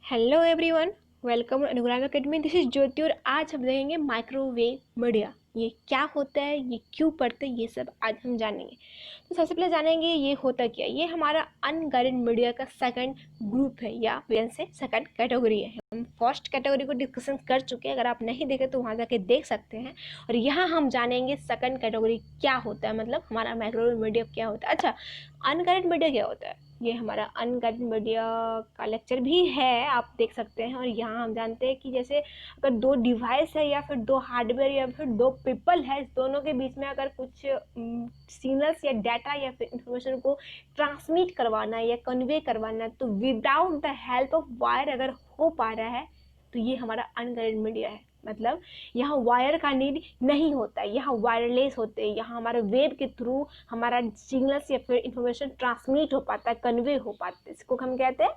Hello everyone, welcome Anugram academy. This is Jyoti और आज हम देखेंगे माइक्रोवेव मीडिया। ये क्या होता है, ये क्यों पढ़ते हैं, ये सब आज हम जानेंगे। तो सबसे पहले जानेंगे ये होता क्या है। ये हमारा अनगाइडेड मीडिया का सेकंड ग्रुप है या फिर से सेकंड कैटेगरी है। हम फर्स्ट कैटेगरी को डिस्कशन कर चुके हैं, अगर आप नहीं देखे तो वहाँ जाके देख सकते हैं। और यहाँ हम जानेंगे सेकंड कैटेगरी क्या होता है, मतलब हमारा माइक्रोवेव मीडिया क्या होता है। अच्छा, अनगाइडेड मीडिया क्या होता है, ये हमारा अनगाइडेड मीडिया का लेक्चर भी है, आप देख सकते हैं। और यहाँ हम जानते हैं कि जैसे अगर दो डिवाइस है या फिर दो हार्डवेयर या फिर दो पीपल है, इस दोनों के बीच में अगर कुछ सिग्नल्स या डाटा या फिर इंफॉर्मेशन को ट्रांसमिट करवाना है या कन्वे करवाना है, तो without the help of wire अगर हो पा रहा है तो ये हमारा अनगाइडेड मीडिया है। मतलब यहाँ वायर का नीड नहीं होता है, यहाँ वायरलेस होते हैं, यहाँ हमारे वेब के थ्रू हमारा सिग्नल्स या फिर इंफॉर्मेशन ट्रांसमिट हो पाता है, कन्वे हो पाता है। इसको हम कहते हैं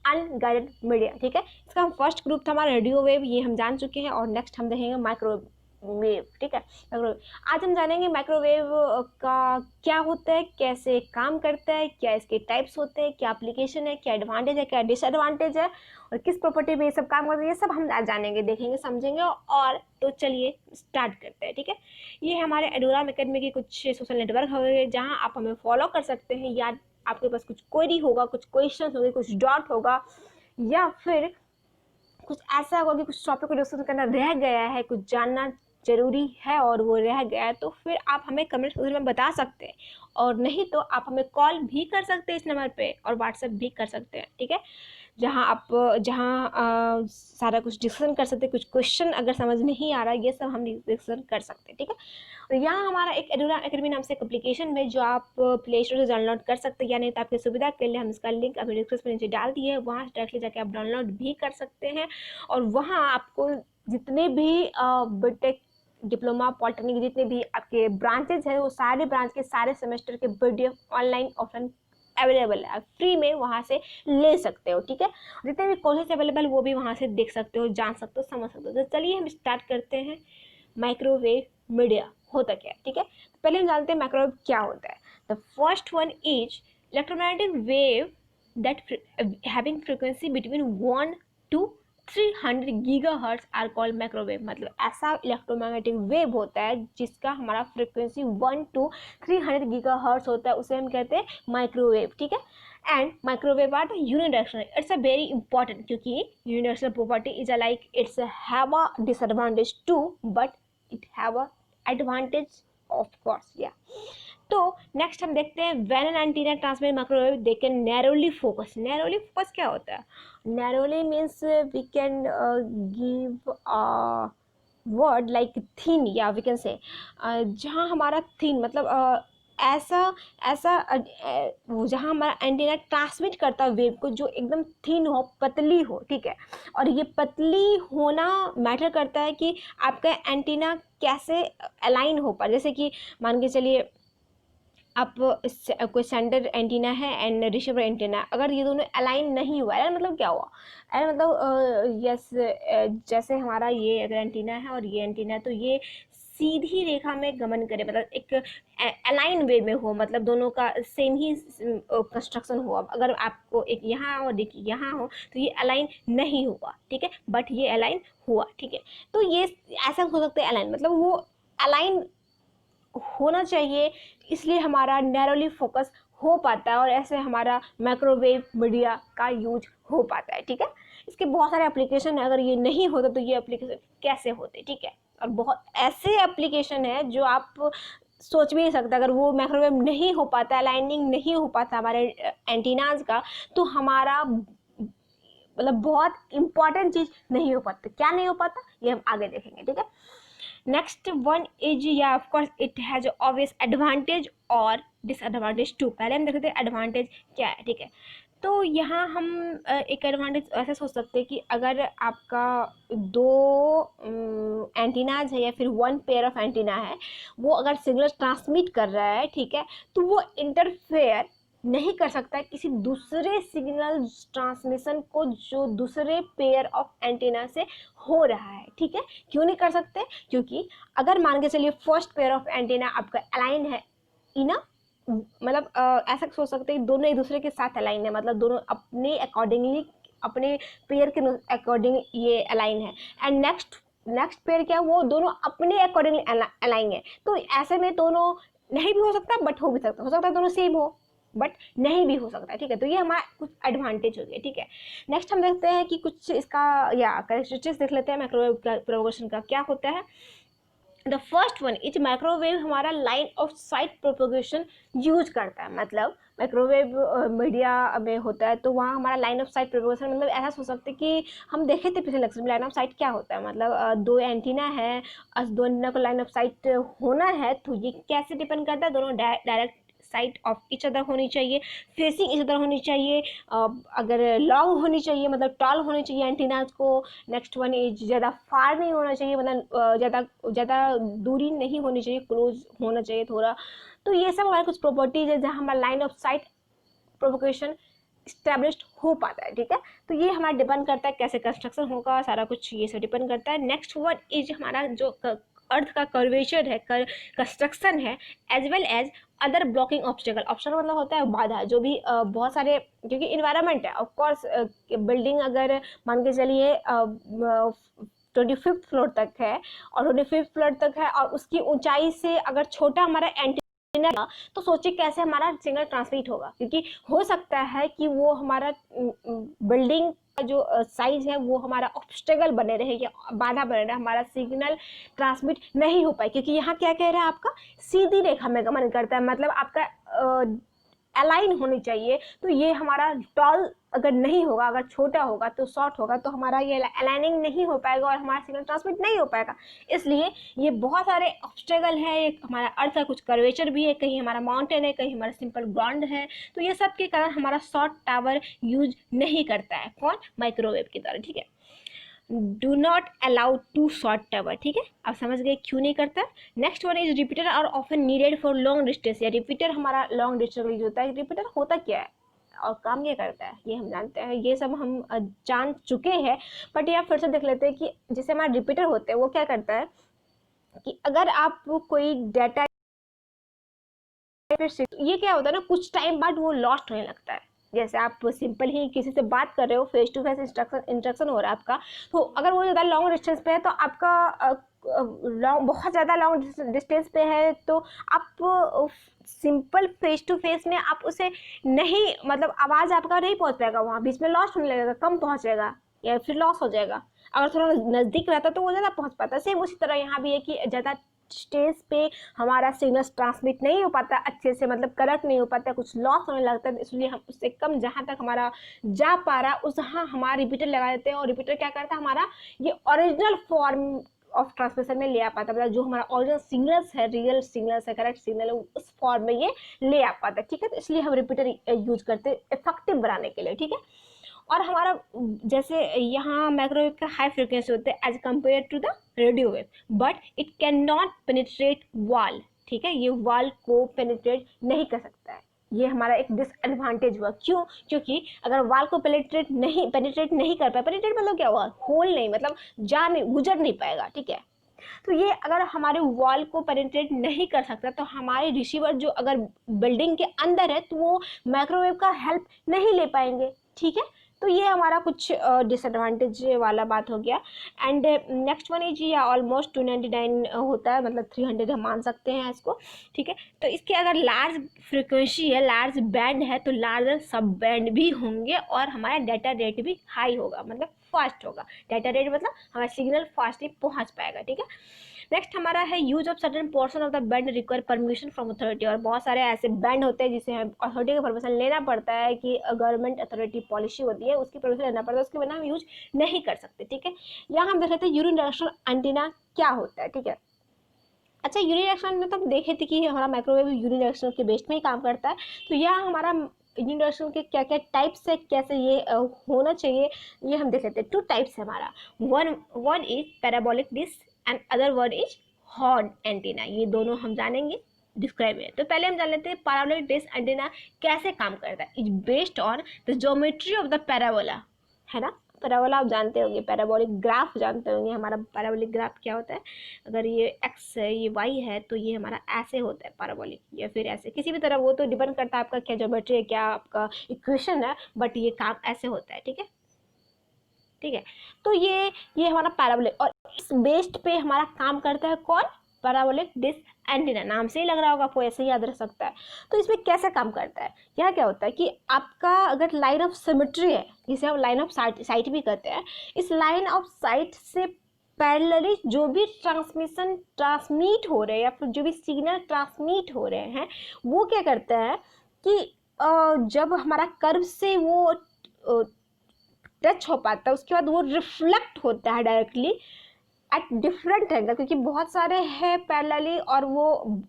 अनगाइडेड मीडिया। ठीक है, इसका हम फर्स्ट ग्रुप था हमारा रेडियो वेव, ये हम जान चुके हैं। और नेक्स्ट हम देखेंगे माइक्रोवेव। ठीक है, माइक्रोवेव आज हम जानेंगे माइक्रोवेव का क्या होता है, कैसे काम करता है, क्या इसके टाइप्स होते हैं, क्या एप्लीकेशन है, क्या एडवांटेज है, क्या डिसएडवांटेज है और किस प्रॉपर्टी पे ये सब काम करते हैं, ये सब हम आज जानेंगे, देखेंगे, समझेंगे। और तो चलिए स्टार्ट करते हैं। ठीक है, ये हमारे एडोराम एकेडमी के कुछ सोशल नेटवर्क होंगे जहाँ आप हमें फॉलो कर सकते हैं, या आपके पास कुछ क्वेरी होगा, कुछ क्वेश्चन होंगे, कुछ डाउट होगा, या फिर कुछ ऐसा होगा कि कुछ टॉपिक को डिस्कस करना रह गया है, कुछ जानना जरूरी है और वो रह गया है, तो फिर आप हमें कमेंट सेक्शन में बता सकते हैं। और नहीं तो आप हमें कॉल भी कर सकते हैं इस नंबर पे, और व्हाट्सएप भी कर सकते हैं। ठीक है, जहाँ सारा कुछ डिस्कशन कर सकते हैं। कुछ क्वेश्चन अगर समझ नहीं आ रहा है, ये सब हम डिस्कशन कर सकते हैं। ठीक है, और यहाँ हमारा एक एडोरा एकेडमी नाम से एक एप्लीकेशन है जो आप प्ले स्टोर से डाउनलोड कर सकते हैं, या नहीं तो आपकी सुविधा के लिए हम इसका लिंक अभी डिस्क्रिप्शन में नीचे डाल दिए है, वहाँ डायरेक्टली जाके आप डाउनलोड भी कर सकते हैं। और वहाँ आपको जितने भी बीटेक, डिप्लोमा, पॉलिटेक्निक, जितने भी आपके ब्रांचेज हैं, वो सारे ब्रांच के सारे सेमेस्टर के पीडीएफ ऑनलाइन ऑफलाइन अवेलेबल है, आप फ्री में वहाँ से ले सकते हो। ठीक है, जितने भी कोर्सेज अवेलेबल वो भी वहाँ से देख सकते हो, जान सकते हो, समझ सकते हो। तो चलिए हम स्टार्ट करते हैं। माइक्रोवेव मीडिया होता क्या है। ठीक है, तो पहले हम जानते हैं माइक्रोवेव क्या होता है। The first one is electromagnetic wave that having frequency between 1 to 300 gigahertz are called microwave. मतलब ऐसा इलेक्ट्रोमैग्नेटिक वेव होता है जिसका हमारा फ्रीक्वेंसी 1 to 300 गीगाहर्ट्ज होता है, उसे हम कहते हैं माइक्रोवेव। ठीक है, and microwave are unidirectional. It's a very important, क्योंकि unidirectional property is a like it's have a disadvantage too, but it have a advantage of course, yeah. तो नेक्स्ट हम देखते हैं when an antenna transmit microwave they can narrowly focus. Narrowly focus क्या होता है? Narrowly means we can give a word like thin, या we can say जहाँ हमारा थिन मतलब ऐसा ऐसा जहाँ हमारा एंटीना ट्रांसमिट करता है वेव को, जो एकदम थिन हो, पतली हो। ठीक है, और ये पतली होना मैटर करता है कि आपका एंटीना कैसे अलाइन हो पाए। जैसे कि मान के चलिए आप कोई सेंटर एंटीना है एंड रिसीवर एंटीना, अगर ये दोनों अलाइन नहीं हुआ है, मतलब क्या हुआ, अरे मतलब यस, जैसे हमारा ये अगर एंटीना है और ये एंटीना है, तो ये सीधी रेखा में गमन करे, मतलब एक अलाइन वे में हो, मतलब दोनों का सेम ही कंस्ट्रक्शन हो। अब अगर आपको एक यहाँ और एक यहाँ हो तो ये अलाइन नहीं हुआ। ठीक है, बट ये अलाइन हुआ। ठीक है, तो ये ऐसा हो सकता है अलाइन, मतलब वो अलाइन होना चाहिए, इसलिए हमारा नैरोली फोकस हो पाता है और ऐसे हमारा माइक्रोवेव मीडिया का यूज हो पाता है। ठीक है, इसके बहुत सारे एप्लीकेशन है, अगर ये नहीं होता तो ये एप्लीकेशन कैसे होते। ठीक है, और बहुत ऐसे एप्लीकेशन है जो आप सोच भी नहीं सकते, अगर वो माइक्रोवेव नहीं हो पाता, अलाइनिंग नहीं हो पाता हमारे एंटीनाज का, तो हमारा मतलब बहुत इंपॉर्टेंट चीज नहीं हो पाती। क्या नहीं हो पाता ये हम आगे देखेंगे। ठीक है, नेक्स्ट वन इज, या of course it has obvious advantage और डिसएडवांटेज टू। पहले हम देखते हैं एडवांटेज क्या है। ठीक है, तो यहाँ हम एक एडवांटेज ऐसे सोच सकते हैं कि अगर आपका दो एंटीनाज है या फिर वन पेयर ऑफ एंटीना है, वो अगर सिग्नल ट्रांसमिट कर रहा है, ठीक है, तो वो इंटरफेयर नहीं कर सकता है किसी दूसरे सिग्नल ट्रांसमिशन को जो दूसरे पेयर ऑफ एंटीना से हो रहा है। ठीक है, क्यों नहीं कर सकते? क्योंकि अगर मान के चलिए फर्स्ट पेयर ऑफ एंटीना आपका अलाइन है इन मतलब ऐसा सोच सकते हैं दोनों एक दूसरे के साथ अलाइन है, मतलब दोनों अपने अकॉर्डिंगली अपने पेयर के अकॉर्डिंग ये अलाइन है, एंड नेक्स्ट पेयर क्या है, वो दोनों अपने अकॉर्डिंग अलाइन है। तो ऐसे में दोनों नहीं भी हो सकता बट हो भी सकता, हो सकता है दोनों सेम हो बट नहीं भी हो सकता है, ठीक है। तो ये हमारा कुछ एडवांटेज हो गया, ठीक है। नेक्स्ट हम देखते हैं कि कुछ इसका या कैरेक्टरिस्टिक्स देख लेते हैं माइक्रोवेव प्रोपगेशन का क्या होता है। The first one is microwave हमारा line of sight propagation use करता है। मतलब माइक्रोवेव मीडिया में होता है तो वहाँ हमारा लाइन ऑफ साइट प्रोपोगेशन, मतलब ऐसा सोच सकते हैं कि हम देखे थे पिछले लेक्चर में लाइन ऑफ साइट क्या होता है। मतलब दो एंटीना है और दो एंटीना को लाइन ऑफ साइट होना है, तो ये कैसे डिपेंड करता है, दोनों direct side of each other होनी चाहिए, फेसिंग ईच अदर होनी चाहिए, अगर लॉन्ग होनी चाहिए मतलब टॉल होनी चाहिए एंटीनाज को। नेक्स्ट वन इज ज़्यादा फार नहीं होना चाहिए, मतलब ज़्यादा दूरी नहीं होनी चाहिए, क्लोज होना चाहिए थोड़ा। तो ये सब हमारे कुछ प्रॉपर्टीज है जहाँ हमारा line of site provocation established हो पाता है, ठीक है। तो ये हमारा डिपेंड करता है कैसे कंस्ट्रक्शन होगा, सारा कुछ ये सब डिपेंड करता है। नेक्स्ट वन इज हमारा जो अर्थ का कर्वेचर है, कंस्ट्रक्शन है, as well as other blocking obstacle. Obstacle मतलब होता है बाधा, जो भी बहुत सारे, क्योंकि इन्वायरमेंट है ऑफकोर्स, बिल्डिंग अगर मान के चलिए 25th फ्लोर तक है और 25th फ्लोर तक है और उसकी ऊंचाई से अगर छोटा हमारा एंटीना, तो सोचिए कैसे हमारा सिग्नल ट्रांसमिट होगा, क्योंकि हो सकता है कि वो हमारा बिल्डिंग का जो साइज है वो हमारा ऑब्स्टेकल बने रहे या बाधा बने रहे, हमारा सिग्नल ट्रांसमिट नहीं हो पाए। क्योंकि यहाँ क्या कह रहा है, आपका सीधी रेखा में गमन करता है, मतलब आपका अलाइन होनी चाहिए। तो ये हमारा टॉल अगर नहीं होगा, अगर छोटा होगा तो शॉर्ट होगा, तो हमारा ये अलाइनिंग नहीं हो पाएगा और हमारा सिग्नल ट्रांसमिट नहीं हो पाएगा। इसलिए ये बहुत सारे ऑब्स्टेकल है, एक हमारा अर्थ का कुछ कर्वेचर भी है, कहीं हमारा माउंटेन है, कहीं हमारा सिंपल ग्राउंड है। तो ये सब के कारण हमारा शॉर्ट टावर यूज नहीं करता है, कौन, माइक्रोवेव की तरह, ठीक है। Do not allow to short tower, ठीक है, आप समझ गए क्यों नहीं करता है। Next one is repeater are often needed for long distance. या रिपीटर हमारा लॉन्ग डिस्टेंस यूज होता है। रिपीटर होता क्या है और काम क्या करता है ये हम जानते हैं, ये सब हम जान चुके हैं, बट यहाँ फिर से देख लेते हैं कि जैसे हमारा रिपीटर होते हैं वो क्या करता है कि अगर आप कोई डाटा, ये क्या होता है ना, कुछ टाइम बाद वो लॉस्ट होने लगता है। जैसे आप सिंपल ही किसी से बात कर रहे हो, फेस टू फेस इंस्ट्रक्शन हो रहा है आपका, तो अगर वो ज़्यादा लॉन्ग डिस्टेंस पे है तो आपका बहुत ज़्यादा लॉन्ग डिस्टेंस पे है तो आप सिंपल फेस टू फेस में आप उसे नहीं, मतलब आवाज़ आपका नहीं पहुंच पाएगा, वहाँ बीच में लॉस्ट होने लगेगा, कम पहुंचेगा या फिर लॉस हो जाएगा। अगर थोड़ा नज़दीक रहता तो वो ज़्यादा पहुंच पाता। सेम उसी तरह यहाँ भी है कि ज़्यादा स्टेज पे हमारा सिग्नल ट्रांसमिट नहीं हो पाता अच्छे से, मतलब करेक्ट नहीं हो पाता, कुछ लॉस होने लगता है, इसलिए हम उससे कम जहाँ तक हमारा जा पा रहा उस हाँ हमारा रिपीटर लगा देते हैं। और रिपीटर क्या करता है, हमारा ये ओरिजिनल फॉर्म ऑफ ट्रांसमिशन में ले आ पाता है, मतलब जो हमारा ओरिजिनल सिग्नल्स है, रियल सिग्नल्स है, करेक्ट सिग्नल है, उस फॉर्म में ये ले आ पाता है, ठीक है। तो इसलिए हम रिपीटर यूज करते हैं इफेक्टिव बनाने के लिए, ठीक है। और हमारा जैसे यहाँ माइक्रोवेव का हाई फ्रिक्वेंसी होते हैं as compare to the radio wave, but it can not penetrate wall, ठीक है, ये वॉल को पेनिट्रेट नहीं कर सकता है। ये हमारा एक डिसएडवांटेज हुआ, क्यों, क्योंकि अगर वॉल को पेनिट्रेट नहीं कर पाए, पेनिट्रेट मतलब क्या हुआ, होल नहीं, मतलब गुजर नहीं पाएगा, ठीक है। तो ये अगर हमारे वॉल को पेनिट्रेट नहीं कर सकता तो हमारे रिसीवर जो अगर बिल्डिंग के अंदर है तो वो माइक्रोवेव का हेल्प नहीं ले पाएंगे, ठीक है। तो ये हमारा कुछ डिसएडवांटेज वाला बात हो गया। एंड नेक्स्ट वन इज या ऑलमोस्ट 299 होता है, मतलब 300 हम मान सकते हैं इसको, ठीक है। तो इसके अगर लार्ज फ्रिक्वेंसी है, लार्ज बैंड है, तो लार्जर सब बैंड भी होंगे और हमारा डाटा रेट भी हाई होगा, मतलब फास्ट होगा। डाटा रेट मतलब हमारा सिग्नल फास्टली पहुंच पाएगा, ठीक है। नेक्स्ट हमारा है use of certain portion of the band require permission from authority. और बहुत सारे ऐसे बैंड होते हैं जिसे हमें अथॉरिटी का परमिशन लेना पड़ता है, कि गवर्नमेंट अथॉरिटी पॉलिसी होती है उसकी परमिशन लेना पड़ता है, उसके बिना हम यूज नहीं कर सकते, ठीक है। यहाँ हम देख लेते हैं यूनिडायरेक्शनल एंटीना क्या होता है, ठीक है। अच्छा, यूनिडायरेक्शनल में तो हम देखे थे कि हमारा माइक्रोवेव यूनिडायरेक्शनल के बेस में ही काम करता है। तो यहाँ हमारा यूनिडायरेक्शनल के क्या क्या टाइप्स है, कैसे ये होना चाहिए, ये हम देख लेते हैं। 2 टाइप्स है हमारा, one is parabolic dish and other one is horn antenna. ये दोनों हम जानेंगे डिस्क्राइब है। तो पहले हम जान लेते हैं पैराबोलिक डिश एंटीना कैसे काम करता है। Is based on the geometry of the parabola, है ना। पैराबोला आप जानते होंगे, पैराबोलिक ग्राफ जानते होंगे। हमारा पैराबोलिक ग्राफ क्या होता है, अगर ये एक्स है ये वाई है तो ये हमारा ऐसे होता है पैराबोलिक, या फिर ऐसे किसी भी तरह, वो तो डिपेंड करता है आपका क्या ज्योमेट्री है, क्या आपका इक्वेशन है, बट ये काम ऐसे होता है, ठीक है। ठीक है। तो ये हमारा पैराबोलिक, और इस बेस्ड पे हमारा काम करता है कौन, पैराबोलिक डिश एंटीना, नाम से ही लग रहा होगा, आपको ऐसे ही याद रख सकता है। तो इसमें कैसे काम करता है, यह क्या होता है कि आपका अगर लाइन ऑफ सिमेट्री है, जिसे हम लाइन ऑफ साइट भी कहते हैं, इस लाइन ऑफ साइट से पैरेलली जो भी ट्रांसमिट हो रहे हैं या फिर जो भी सिग्नल ट्रांसमिट हो रहे हैं, वो क्या करता है कि जब हमारा कर्व से वो टच हो पाता है, उसके बाद वो रिफ्लेक्ट होता है डायरेक्टली एट डिफरेंट एंगल, क्योंकि बहुत सारे हैं पैरेलली, और वो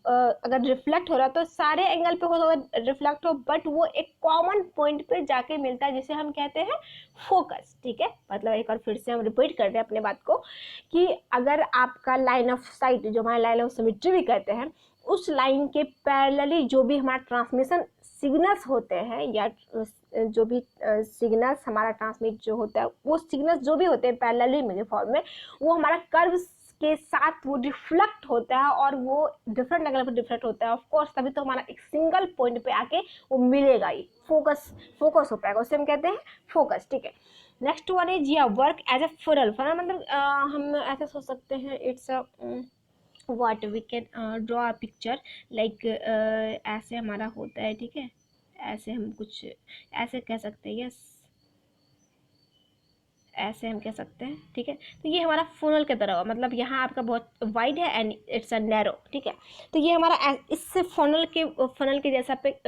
अगर रिफ्लेक्ट हो रहा है तो सारे एंगल पे हो सकता है रिफ्लेक्ट हो, बट वो एक कॉमन पॉइंट पे जाके मिलता है, जिसे हम कहते हैं फोकस। ठीक है, मतलब एक बार फिर से हम रिपीट कर रहे हैं अपने बात को कि अगर आपका लाइन ऑफ साइट, जो हमारा लाइन ऑफ सिमेट्री भी कहते हैं, उस लाइन के पैरेलली जो भी हमारा ट्रांसमिशन सिग्नल्स होते हैं, या जो भी सिग्नल्स हमारा ट्रांसमिट जो होता है, वो सिग्नल्स जो भी होते हैं पैरेलली में फॉर्म में, वो हमारा कर्व के साथ वो रिफ्लेक्ट होता है, और वो डिफरेंट एंगल पर डिफरेंट होता है। ऑफ कोर्स तभी तो हमारा एक सिंगल पॉइंट पे आके वो मिलेगा ही, फोकस हो पाएगा, उसे हम कहते हैं फोकस। ठीक है, नेक्स्ट वन इज या work as a funnel. Funnel मतलब हम ऐसे सोच सकते हैं, it's what we can draw a picture like ऐसे हमारा होता है। ठीक है, ऐसे हम कुछ ऐसे कह सकते हैं, यस ऐसे हम कह सकते हैं। ठीक है, तो ये हमारा फनल की तरह हुआ, मतलब यहाँ आपका बहुत वाइड है एंड इट्स अ नैरो। ठीक है, तो ये हमारा इससे फनल के जैसा पे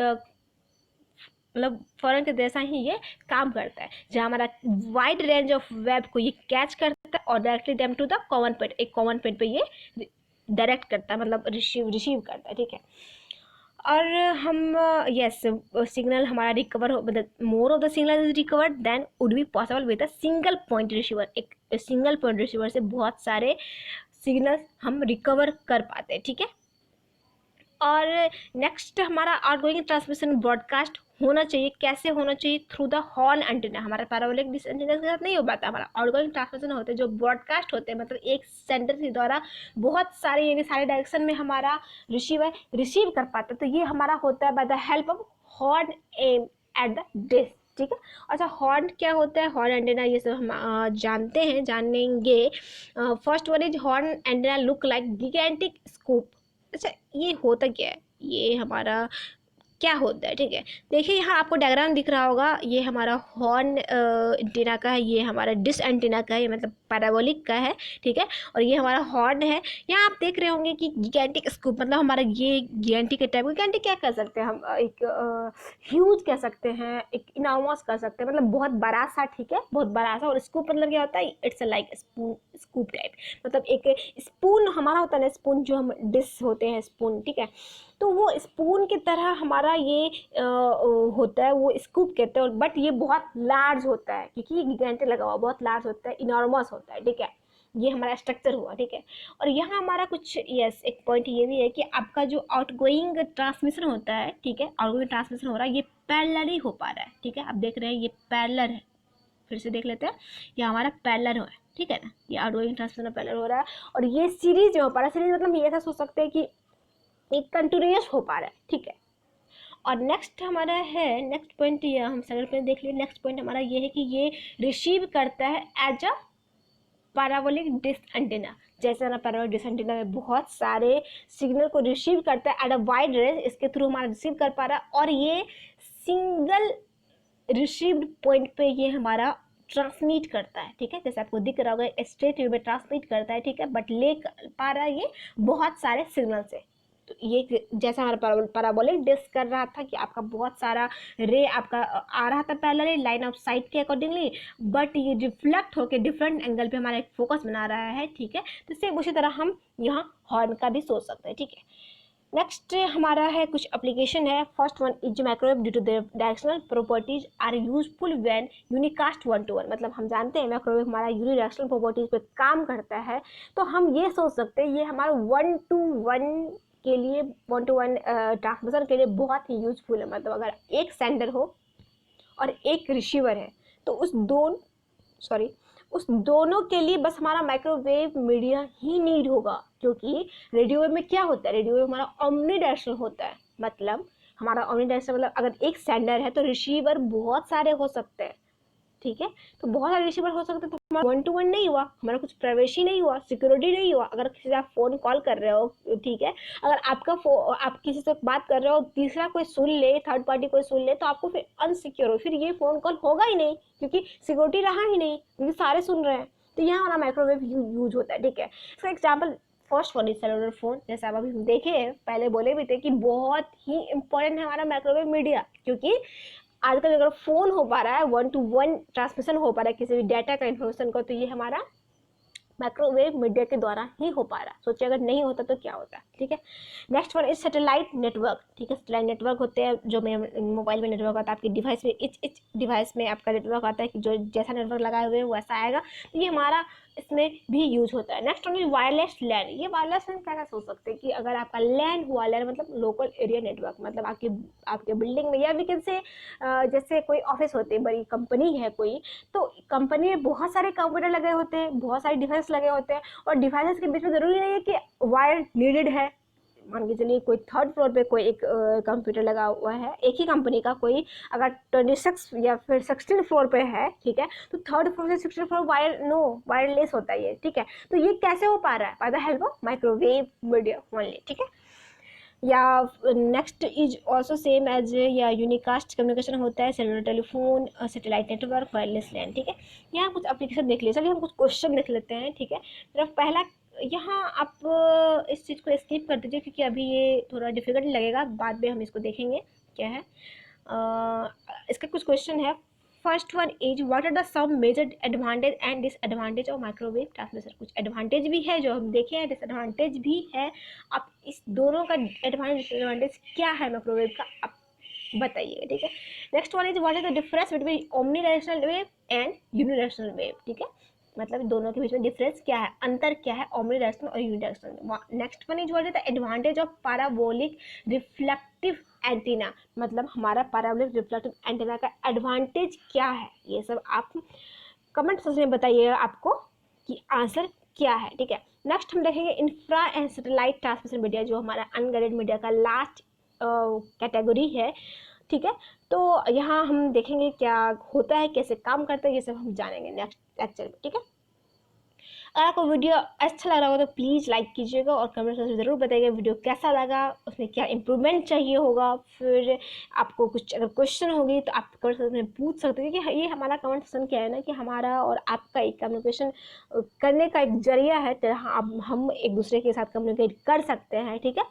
मतलब फनल के जैसा ही ये काम करता है, जहाँ हमारा वाइड रेंज ऑफ वेब को ये कैच करता है और directly them to the common point, एक कॉमन पॉइंट पे ये डायरेक्ट करता है, मतलब रिसीव करता है। ठीक है, और हम यस सिग्नल हमारा रिकवर हो, मतलब more of the signal is recovered then would be possible with a single point receiver. एक सिंगल पॉइंट रिसीवर से बहुत सारे सिग्नल्स हम रिकवर कर पाते हैं। ठीक है, और नेक्स्ट हमारा आउटगोइंग ट्रांसमिशन ब्रॉडकास्ट होना चाहिए, कैसे होना चाहिए, थ्रू द हॉर्न एंटीना। हमारा पैराबोलिक डिश एंटीना के साथ नहीं हो पाता, हमारा आउटगोइंग ट्रांसमिशन होते हैं जो ब्रॉडकास्ट होते हैं, मतलब एक सेंटर के द्वारा बहुत सारे यानी सारे डायरेक्शन में हमारा रिसीवर रिसीव कर पाता है। तो ये हमारा होता है by the help of horn aim at the dish. ठीक है, अच्छा हॉर्न क्या होता है, हॉर्न एंटीना ये सब हम जानेंगे। First one is horn antenna look like gigantic scoop. अच्छा ये होता क्या है, ये हमारा क्या होता है। ठीक है, देखिए यहाँ आपको डायग्राम दिख रहा होगा, ये हमारा हॉर्न एंटीना का है, ये हमारा डिश एंटीना का है, ये मतलब पैराबोलिक का है। ठीक है, और ये हमारा हॉर्न है। यहाँ आप देख रहे होंगे कि गिगेंटिक स्कूप, मतलब हमारा ये गिगेंटिक टाइप, गिगेंटिक क्या कह सकते हैं हम, एक ह्यूज कह सकते हैं, एक इनॉर्मस कह सकते हैं, मतलब बहुत बड़ा सा। ठीक है, बहुत बड़ा सा। और स्कूप मतलब क्या होता है, it's like spoon, scoop type, मतलब एक स्पून हमारा होता है ना, स्पून जो हम डिश होते हैं स्पून। ठीक है, तो वो स्पून की तरह हमारा ये होता है, वो स्कूप कहते हैं, बट ये बहुत लार्ज होता है, क्योंकि ये गिगेंटिक लगा हुआ बहुत लार्ज होता है, इनॉर्मस होता है। ठीक है, ये हमारा स्ट्रक्चर हुआ। ठीक है, और यहाँ हमारा कुछ यस एक पॉइंट ये भी है कि आपका जो आउटगोइंग ट्रांसमिशन होता है, ठीक है, आउटगोइंग ट्रांसमिशन हो रहा है, ये पैरेलली हो पा रहा है। ठीक है, आप देख रहे हैं ये पैरेलल है, फिर से देख लेते हैं, ये हमारा पैरेलल है। ठीक है ना, ये आउटगोइंग ट्रांसमिशन पैरेलल हो रहा है, और ये सीरीज में हो पा रहा है। सीरीज मतलब ये ऐसा सोच सकते हैं कि एक कंटिन्यूस हो पा रहा है। ठीक है, और नेक्स्ट हमारा है, नेक्स्ट पॉइंट ये हम सेकंड पॉइंट देख लिए। नेक्स्ट पॉइंट हमारा ये है कि ये रिसीव करता है as a parabolic dish antenna. जैसे ना पैराबोलिक डिश एंटीना में बहुत सारे सिग्नल को रिसीव करता है एट अ वाइड रेंज, इसके थ्रू हमारा रिसीव कर पा रहा है, और ये सिंगल रिसीव्ड पॉइंट पे ये हमारा ट्रांसमिट करता है। ठीक है, जैसे आपको दिख रहा होगा स्ट्रेट वे में ट्रांसमिट करता है। ठीक है, बट ले पा रहा है ये बहुत सारे सिग्नल से। तो ये जैसा हमारा पैराबोलिक डिश कर रहा था कि आपका बहुत सारा रे आपका आ रहा था पहले लाइन ऑफ साइट के अकॉर्डिंगली, बट ये रिफ्लेक्ट होकर डिफरेंट एंगल पे हमारा एक फोकस बना रहा है। ठीक है, तो सेम उसी तरह हम यहाँ हॉर्न का भी सोच सकते हैं। ठीक है, नेक्स्ट हमारा है कुछ एप्लीकेशन है। First one is microwave due to their directional properties are useful when unicast 1-to-1। मतलब हम जानते हैं माइक्रोवेव हमारा यूनिडायरेक्शनल प्रॉपर्टीज पे काम करता है, तो हम ये सोच सकते हैं ये हमारा 1-to-1 के लिए 1-to-1 ट्रांसमिशन के लिए बहुत ही यूजफुल है। मतलब अगर एक सेंडर हो और एक रिसीवर है, तो उस दोनों के लिए बस हमारा माइक्रोवेव मीडिया ही नीड होगा, क्योंकि रेडियो वेव में क्या होता है, रेडियो वेव हमारा ओमनी डायरेक्शनल होता है। मतलब हमारा ओमनी डायरेक्शनल मतलब अगर एक सेंडर है तो रिसीवर बहुत सारे हो सकते हैं। ठीक है। तो बहुत सारे रिसीवर हो सकते हैं, तो हमारा 1 to 1 नहीं हुआ, हमारा कुछ प्राइवेसी नहीं हुआ, सिक्योरिटी नहीं हुआ। अगर किसी से आप फ़ोन कॉल कर रहे हो, ठीक है, अगर आप किसी से बात कर रहे हो, तीसरा कोई सुन ले, थर्ड पार्टी कोई सुन ले, तो आपको फिर अनसिक्योर हो, फिर ये फ़ोन कॉल होगा ही नहीं, क्योंकि सिक्योरिटी रहा ही नहीं, क्योंकि सारे सुन रहे हैं। तो यहाँ हमारा माइक्रोवेव यूज होता है, ठीक है। इसका example first one is cellular phone, जैसे आप अभी हम देखे हैं, पहले बोले भी थे कि बहुत ही इंपॉर्टेंट है हमारा माइक्रोवेव मीडिया, क्योंकि आजकल अगर फोन हो पा रहा है, 1 to 1 ट्रांसमिशन हो पा रहा है किसी भी डाटा का, इन्फॉर्मेशन का, तो ये हमारा माइक्रोवेव मीडिया के द्वारा ही हो पा रहा है। सोचिए अगर नहीं होता तो क्या होता, ठीक है। Next one is satellite network, ठीक है। सैटेलाइट नेटवर्क होते हैं जो मोबाइल में नेटवर्क आता है, आपकी डिवाइस में, इच डिवाइस में आपका नेटवर्क आता है कि जो जैसा नेटवर्क लगाए हुए वैसा आएगा, तो ये हमारा इसमें भी यूज होता है। नेक्स्ट वन इज वायरलेस लैन। ये वायरलेस लैन क्या सोच सकते हैं कि अगर आपका लैन हुआ, लैन मतलब लोकल एरिया नेटवर्क, मतलब आपके बिल्डिंग में, या वी कैन से जैसे कोई ऑफिस होते हैं, बड़ी कंपनी है कोई, तो कंपनी में बहुत सारे कंप्यूटर लगे होते हैं, बहुत सारे डिवाइस लगे होते हैं, और डिवाइसेस के बीच में ज़रूरी नहीं है कि वायर नीडेड है। मान के चलिए कोई थर्ड फ्लोर पे कोई एक कंप्यूटर लगा हुआ है, एक ही कंपनी का, कोई अगर 26 या फिर 16 फ्लोर पे है, ठीक है, तो थर्ड फ्लोर से 16 फ्लोर वायरलेस होता है ये, ठीक है। तो ये कैसे हो पा रहा है? By the help of microwave media only, ठीक है। या next is also same as या यूनिकास्ट कम्युनिकेशन होता है, cellular telephone, satellite network, wireless LAN, ठीक है। यहाँ कुछ एप्लीकेशन देख लीजिए, चलिए हम कुछ क्वेश्चन देख लेते हैं, ठीक है। तरफ पहला, यहाँ आप इस चीज़ को स्किप कर दीजिए क्योंकि अभी ये थोड़ा डिफिकल्ट लगेगा, बाद में हम इसको देखेंगे क्या है। इसका कुछ क्वेश्चन है। First one is what are the some major advantage and disadvantage of microwave transmission. कुछ एडवांटेज भी है जो हम देखे हैं, डिसएडवांटेज भी है। आप इस दोनों का एडवांटेज डिसएडवांटेज क्या है माइक्रोवेव का, आप बताइए, ठीक है। Next one is what is the difference between omni directional wave and unidirectional wave, ठीक है। मतलब दोनों के बीच में डिफरेंस क्या है, अंतर क्या है ओमनी डायरेक्शनल और unidirectional. Next one is what is the advantage of parabolic reflective antenna, मतलब हमारा पैराबोलिक रिफ्लेक्टिव एंटीना का एडवांटेज क्या है। ये सब आप कमेंट सेक्शन में बताइएगा आपको कि आंसर क्या है, ठीक है। नेक्स्ट हम देखेंगे infra and satellite transmission media, जो हमारा अनगाइडेड मीडिया का लास्ट कैटेगरी है, ठीक है। तो यहाँ हम देखेंगे क्या होता है, कैसे काम करता है, ये सब हम जानेंगे नेक्स्ट लेक्चर में, ठीक है। अगर आपको वीडियो अच्छा लग रहा हो तो प्लीज़ लाइक कीजिएगा और कमेंट सेक्शन में ज़रूर बताइएगा वीडियो कैसा लगा, उसमें क्या इंप्रूवमेंट चाहिए होगा। फिर आपको कुछ अगर क्वेश्चन होगी तो आप कमेंट सेक्शन में पूछ सकते हैं, क्योंकि ये हमारा कमेंट सेक्शन क्या है ना, कि हमारा और आपका एक कम्युनिकेशन करने का एक जरिया है, तो हम एक दूसरे के साथ कम्युनिकेट कर सकते हैं, ठीक है।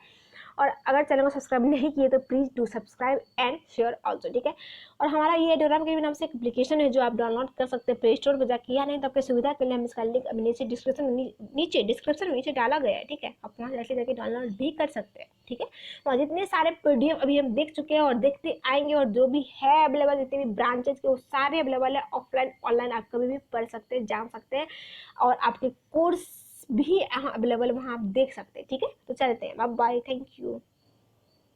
और अगर चैनल को सब्सक्राइब नहीं किए तो please do subscribe and share also, ठीक है। और हमारा ये एडोराम के नाम से एक एप्लीकेशन है जो आप डाउनलोड कर सकते हैं प्ले स्टोर पर जाकर, या नहीं तो आपकी सुविधा के लिए हम इसका लिंक अभी नीचे डिस्क्रिप्शन में नीचे डाला गया है, ठीक है। आप वहाँ जाके डाउनलोड भी कर सकते हैं, ठीक है। तो जितने सारे PDF अभी हम देख चुके हैं और देखते आएंगे, और जो भी है अवेलेबल, जितने भी ब्रांचेज के वो सारे अवेलेबल है, ऑफलाइन ऑनलाइन आप कभी भी पढ़ सकते हैं, जान सकते हैं, और आपके कोर्स भी अवेलेबल वहाँ आप देख सकते हैं, ठीक है। तो चलते हैं, बाय बाय, थैंक यू।